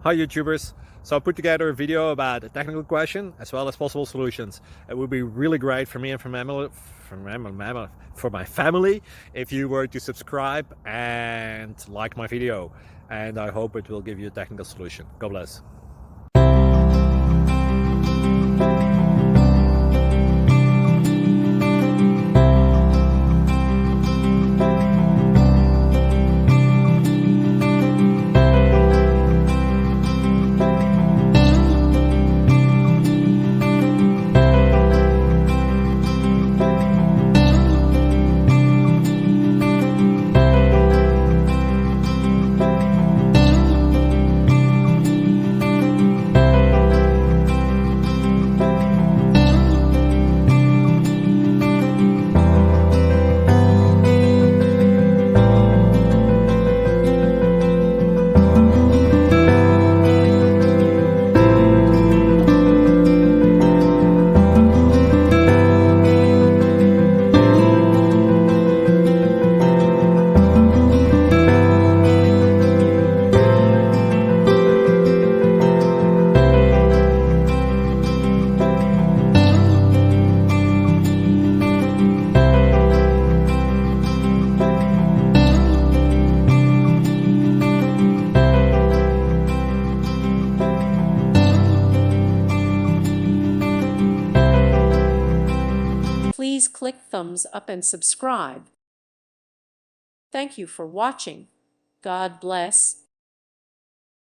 Hi YouTubers! So I put together a video about a technical question as well as possible solutions. It would be really great for me and for my family if you were to subscribe and like my video, and I hope it will give you a technical solution. God bless. Please click thumbs up and subscribe. Thank you for watching. God bless.